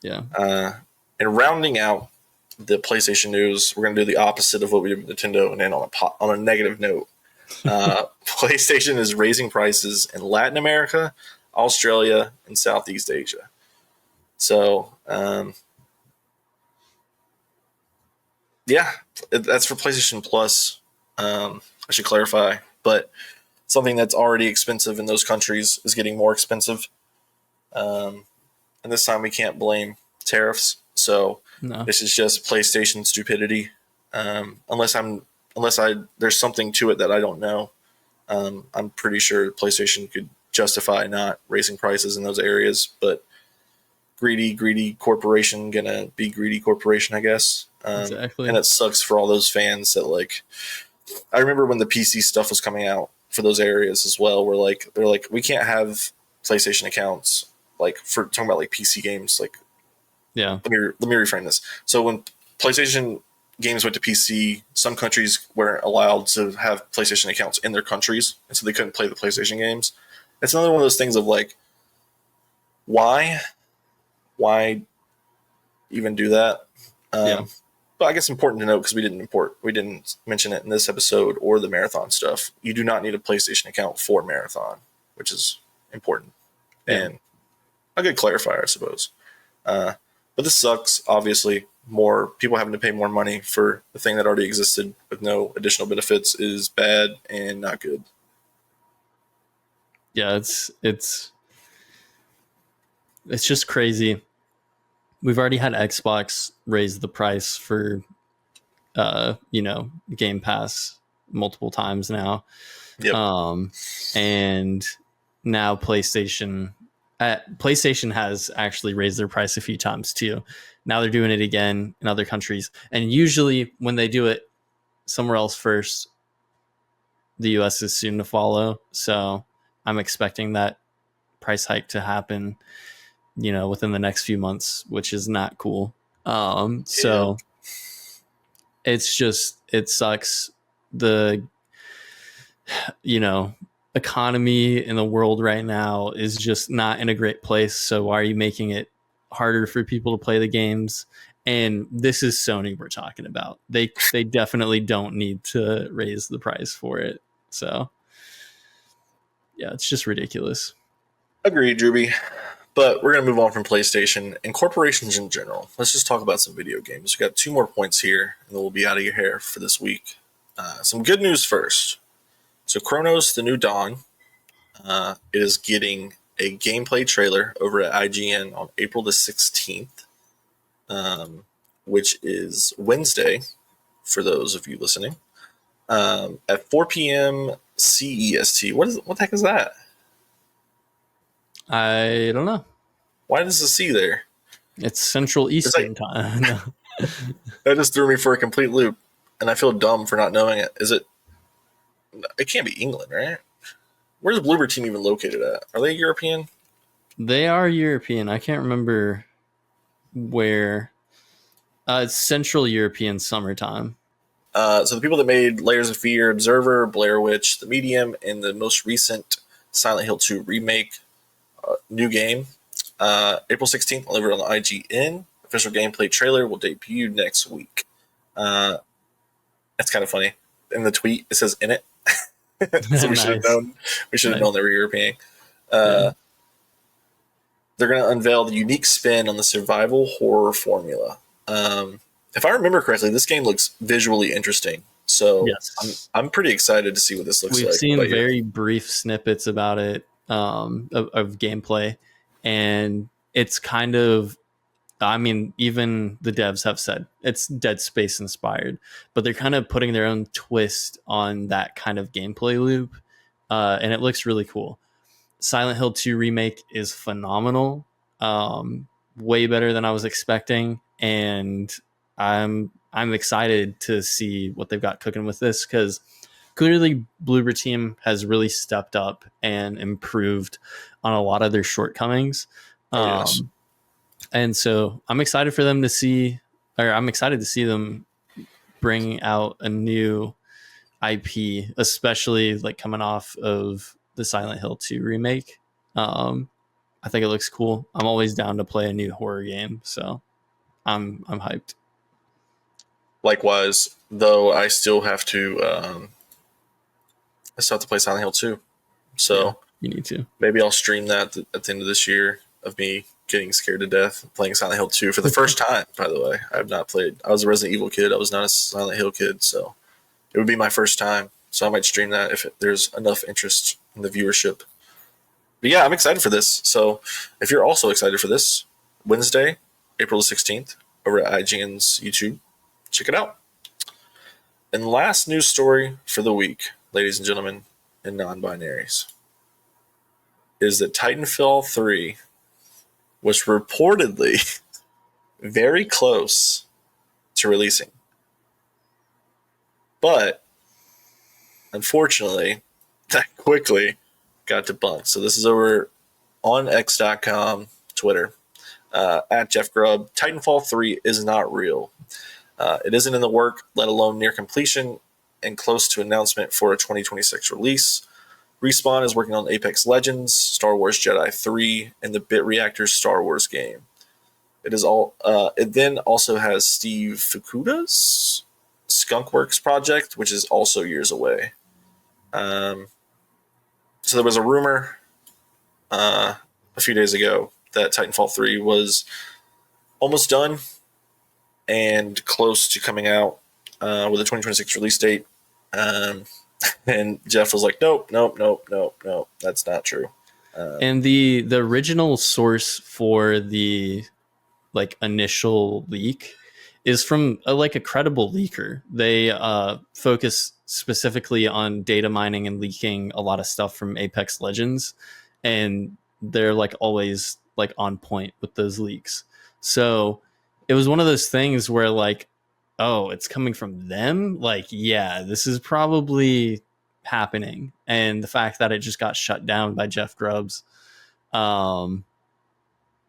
Yeah. And rounding out the PlayStation news, we're going to do the opposite of what we did with Nintendo and end on a negative note. PlayStation is raising prices in Latin America, Australia, and Southeast Asia. So, yeah, that's for PlayStation Plus. I should clarify, but something that's already expensive in those countries is getting more expensive. And this time we can't blame tariffs. So This is just PlayStation stupidity. Unless there's something to it that I don't know. I'm pretty sure PlayStation could justify not raising prices in those areas, but greedy corporation gonna be greedy corporation, I guess. Exactly. And it sucks for all those fans that like. I remember when the PC stuff was coming out for those areas as well, where like they're like we can't have PlayStation accounts like for talking about like PC games. Like, yeah. Let me reframe this. So when PlayStation games went to PC, some countries weren't allowed to have PlayStation accounts in their countries, and so they couldn't play the PlayStation games. It's another one of those things of like, why even do that? But I guess important to note because we didn't mention it in this episode or the marathon stuff. You do not need a PlayStation account for marathon, which is important and a good clarifier, I suppose. But this sucks, obviously. more people having to pay more money for the thing that already existed with no additional benefits is bad and not good. Yeah, it's just crazy. We've already had Xbox raise the price for Game Pass multiple times now. Yep. And now PlayStation has actually raised their price a few times too. Now they're doing it again in other countries. And usually when they do it somewhere else first, the US is soon to follow. So I'm expecting that price hike to happen, within the next few months, which is not cool. Yeah. So it sucks. The economy in the world right now is just not in a great place. So why are you making it harder for people to play the games? And this is Sony we're talking about. They definitely don't need to raise the price for it. So yeah, it's just ridiculous. Agreed, Drewby. But we're going to move on from PlayStation and corporations in general. Let's just talk about some video games. We got 2 more points here, and then we'll be out of your hair for this week. Some good news first. So, Chronos: The New Dawn, it is getting a gameplay trailer over at IGN on April the 16th, which is Wednesday for those of you listening, at 4 p.m. CEST. What the heck is that? I don't know. Why does the C there? It's Central It's like Eastern time. No. that just threw me for a complete loop, and I feel dumb for not knowing it. Is it? It can't be England, right? Where's the Bloober team even located at? Are they European? They are European. I can't remember where. It's Central European summertime. So the people that made Layers of Fear, Observer, Blair Witch, The Medium, and the most recent Silent Hill 2 remake, new game, April 16th, delivered on the IGN. Official gameplay trailer will debut next week. That's kind of funny. In the tweet, it says "in it," so we should have Nice. known. We should have Nice. known they were European. Yeah. They're going to unveil the unique spin on the survival horror formula. If I remember correctly, this game looks visually interesting. So Yes. I'm pretty excited to see what this looks We've like. What seen about you? very brief snippets about it, of gameplay, and it's kind of. I mean, even the devs have said it's Dead Space inspired, but they're kind of putting their own twist on that kind of gameplay loop, and it looks really cool. Silent Hill 2 remake is phenomenal, way better than I was expecting, and I'm excited to see what they've got cooking with this because clearly Bloober Team has really stepped up and improved on a lot of their shortcomings. Oh yes, Um, and so I'm excited for them to see, or I'm excited to see them bring out a new IP, especially like coming off of the Silent Hill 2 remake. Um, I think it looks cool. I'm always down to play a new horror game, so I'm hyped. likewise. Though I still have to play Silent Hill 2. Yeah, So you need to. maybe I'll stream that at the end of this year of me getting scared to death playing Silent Hill 2 for the first time. By the way, I have not played. I was a Resident Evil kid. I was not a Silent Hill kid, so it would be my first time. So I might stream that if there's enough interest in the viewership. But yeah, I'm excited for this. So if you're also excited for this, Wednesday, April the 16th, over at IGN's YouTube, check it out. And last news story for the week, ladies and gentlemen, and non-binaries, is that Titanfall 3 was reportedly very close to releasing. But unfortunately, that quickly got debunked. So this is over on X.com, Twitter, at Jeff Grubb. Titanfall 3 is not real. It isn't in the work, let alone near completion, and close to announcement for a 2026 release. Respawn is working on Apex Legends, Star Wars Jedi 3, and the Bit Reactor Star Wars game. It is all. It then also has Steve Fukuda's Skunkworks project, which is also years away. Um, so there was a rumor a few days ago that Titanfall 3 was almost done, and close to coming out with a 2026 release date. Um, and Jeff was like, "Nope, nope, nope, nope, nope. That's not true." And the original source for the like initial leak is from like a credible leaker. They focus specifically on data mining and leaking a lot of stuff from Apex Legends, and they're like always like on point with those leaks. So it was one of those things where like, oh, it's coming from them. Like, yeah, this is probably happening. And the fact that it just got shut down by Jeff Grubbs, um,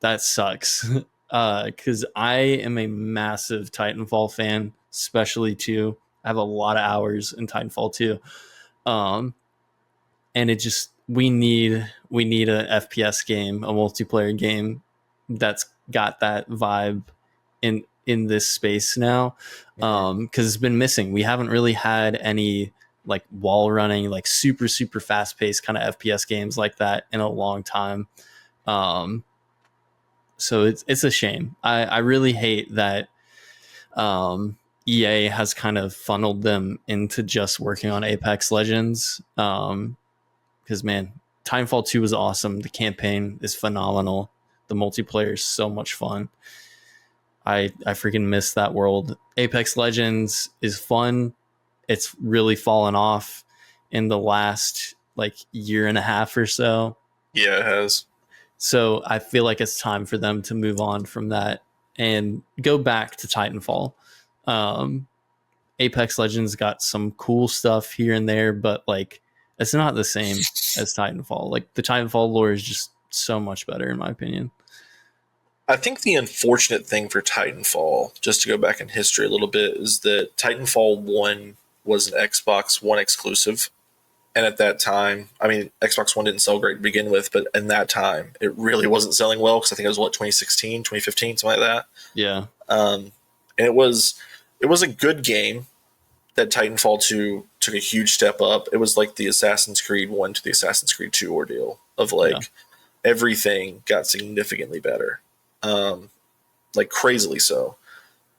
that sucks. Because I am a massive Titanfall fan, especially 2. I have a lot of hours in Titanfall 2. Um, and it just we need a FPS game, a multiplayer game that's got that vibe in this space now. Because it's been missing. We haven't really had any like wall running, like super fast paced kind of FPS games like that in a long time. Um, so it's a shame. I really hate that EA has kind of funneled them into just working on Apex Legends. Because man, Timefall 2 is awesome. The campaign is phenomenal. The multiplayer is so much fun. I freaking miss that world. Apex Legends is fun. It's really fallen off in the last like year and a half or so. Yeah, it has. So I feel like it's time for them to move on from that and go back to Titanfall. Um, Apex Legends got some cool stuff here and there, but like it's not the same as Titanfall. Like the Titanfall lore is just so much better in my opinion. I think the unfortunate thing for Titanfall, just to go back in history a little bit, is that Titanfall 1 was an Xbox One exclusive. And at that time, I mean, Xbox One didn't sell great to begin with, but in that time, it really wasn't selling well because I think it was, 2016, 2015, something like that. Yeah. And it was a good game that Titanfall 2 took a huge step up. It was like the Assassin's Creed 1 to the Assassin's Creed 2 ordeal of Yeah. like everything got significantly better, like crazily so.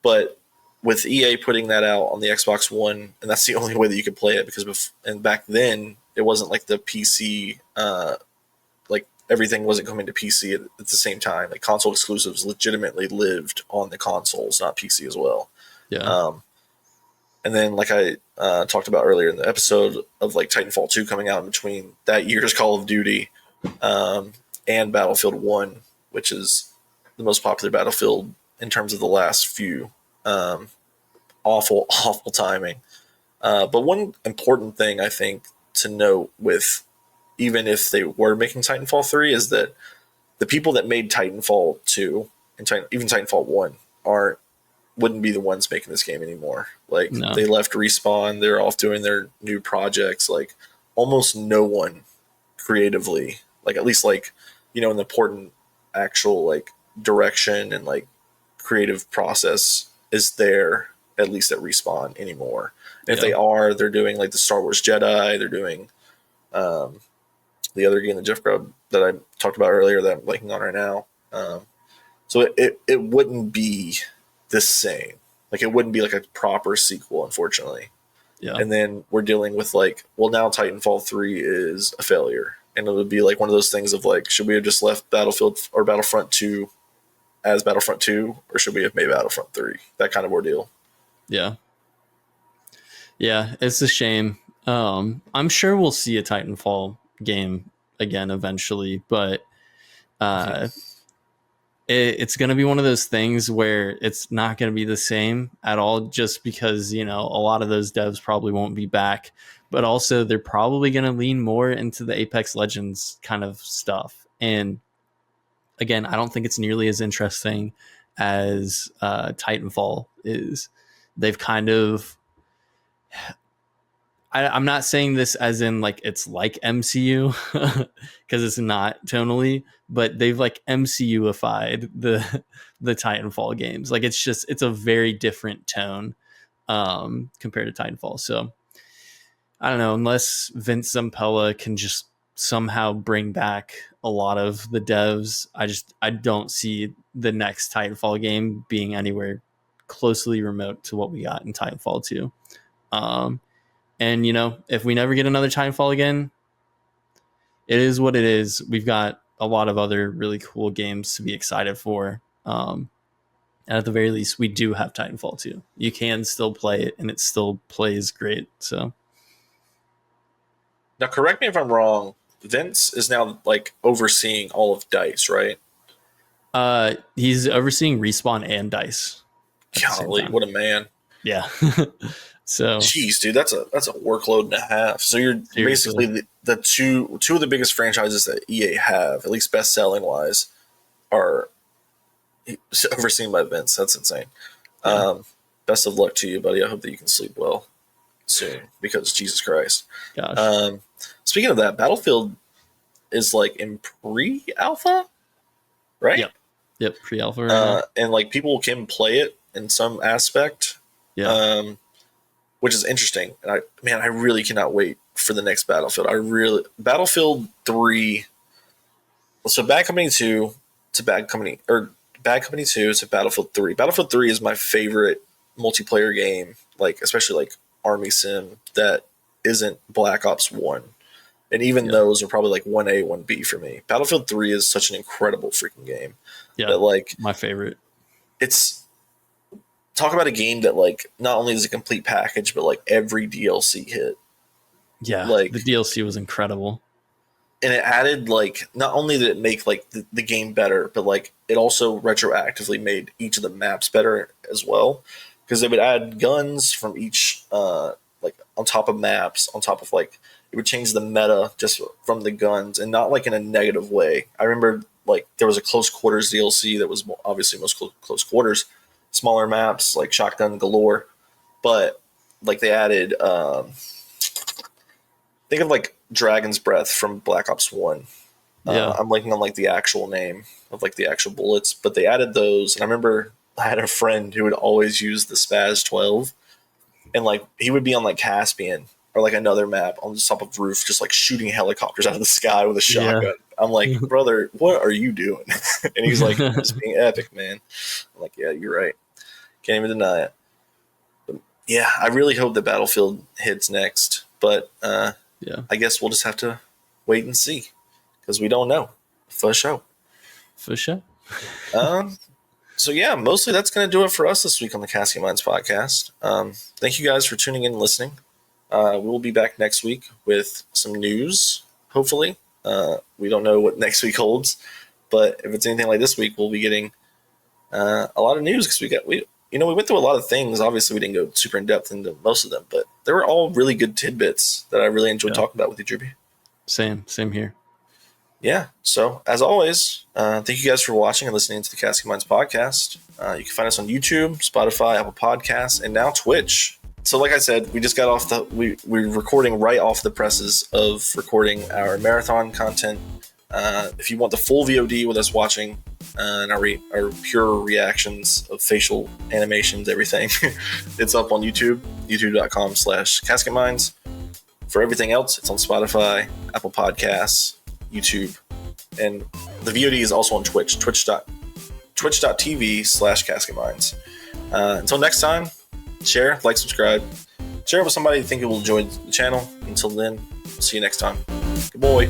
But with EA putting that out on the Xbox One, and that's the only way that you could play it because and back then it wasn't like the PC, like everything wasn't coming to PC at the same time. Like console exclusives legitimately lived on the consoles, not PC as well. Yeah. Um, and then like I talked about earlier in the episode of like Titanfall 2 coming out in between that year's Call of Duty um, and Battlefield 1, which is the most popular Battlefield in terms of the last few. Um, awful timing. But one important thing I think to note with even if they were making Titanfall 3 is that the people that made Titanfall 2 and even Titanfall 1 aren't wouldn't be the ones making this game anymore. Like No. they left Respawn, they're off doing their new projects. Like almost no one creatively, like at least like an important actual like direction and like creative process is there at least at Respawn anymore. And if Yeah. they are, they're doing like the Star Wars Jedi. They're doing um, the other game, the Jeff Grubb that I talked about earlier that I'm blanking on right now. So it wouldn't be the same. Like it wouldn't be like a proper sequel, unfortunately. Yeah. And then we're dealing with like, well, now Titanfall 3 is a failure. And it would be like one of those things of like, should we have just left Battlefield or Battlefront 2 as Battlefront 2, or should we have made Battlefront 3? That kind of ordeal. Yeah. Yeah. It's a shame. I'm sure we'll see a Titanfall game again eventually, but uh, it's going to be one of those things where it's not going to be the same at all just because a lot of those devs probably won't be back, but also they're probably going to lean more into the Apex Legends kind of stuff. And again, I don't think it's nearly as interesting as Titanfall is. They've kind of I'm not saying this as in like it's like MCU because it's not tonally, but they've like MCUified the Titanfall games. Like it's a very different tone compared to Titanfall. So I don't know, unless Vince Zampella can just somehow bring back a lot of the devs, I don't see the next Titanfall game being anywhere closely remote to what we got in Titanfall 2. And if we never get another Titanfall again, it is what it is. We've got a lot of other really cool games to be excited for. And at the very least, we do have Titanfall 2. You can still play it, and it still plays great. So now, correct me if I'm wrong. Vince is now like overseeing all of DICE, right? He's overseeing Respawn and DICE. Golly, what a man! Yeah. So, jeez, dude, that's a workload and a half. So you're seriously. basically the two of the biggest franchises that EA have, at least best selling wise, are overseen by Vince. That's insane. Yeah. Best of luck to you, buddy. I hope that you can sleep well soon, because Jesus Christ. Gosh. Speaking of that, Battlefield is like in pre-alpha, right? Yep. Pre-alpha right now. And like people can play it in some aspect. Yeah. Which is interesting. And I really cannot wait for the next Battlefield. Battlefield 3. So Bad Company 2 to Bad Company 2 to Battlefield 3. Battlefield 3 is my favorite multiplayer game, like especially like Army Sim that isn't Black Ops 1. And even those are probably like 1A, 1B for me. Battlefield 3 is such an incredible freaking game. Yeah. That like my favorite. It's talk about a game that like not only is a complete package, but like every DLC hit. Yeah, like the DLC was incredible, and it added like not only did it make like the game better, but like it also retroactively made each of the maps better as well, because they would add guns from each like on top of maps, on top of like it would change the meta just from the guns, and not like in a negative way. I remember like there was a close quarters DLC that was obviously most close quarters. Smaller maps like shotgun galore, but like they added think of like Dragon's Breath from Black Ops 1. I'm blanking on like the actual name of like the actual bullets, but they added those. And I remember I had a friend who would always use the Spaz 12, and like he would be on like Caspian or like another map on the top of roof, just like shooting helicopters out of the sky with a shotgun. Yeah. I'm like, brother, what are you doing? And he's like, it's being epic, man. I'm like, yeah, you're right. Can't even deny it. But yeah, I really hope that Battlefield hits next, but I guess we'll just have to wait and see, because we don't know for sure. So yeah, mostly that's going to do it for us this week on the Casket Minds podcast. Thank you guys for tuning in and listening. We will be back next week with some news, hopefully. We don't know what next week holds, but if it's anything like this week, we'll be getting a lot of news, because we went through a lot of things. Obviously, we didn't go super in depth into most of them, but they were all really good tidbits that I really enjoyed talking about with you, Droopy. Same here. Yeah. So as always, thank you guys for watching and listening to the Casket Minds podcast. You can find us on YouTube, Spotify, Apple Podcasts, and now Twitch. So like I said, we just got off we're recording right off the presses of recording our marathon content. If you want the full VOD with us watching and our pure reactions of facial animations, everything, it's up on YouTube, youtube.com/casketminds. For everything else, it's on Spotify, Apple Podcasts, YouTube, and the VOD is also on Twitch, twitch.tv/casketminds. Until next time, share, like, subscribe, share it with somebody you think will enjoy the channel. Until then, we'll see you next time. Good boy.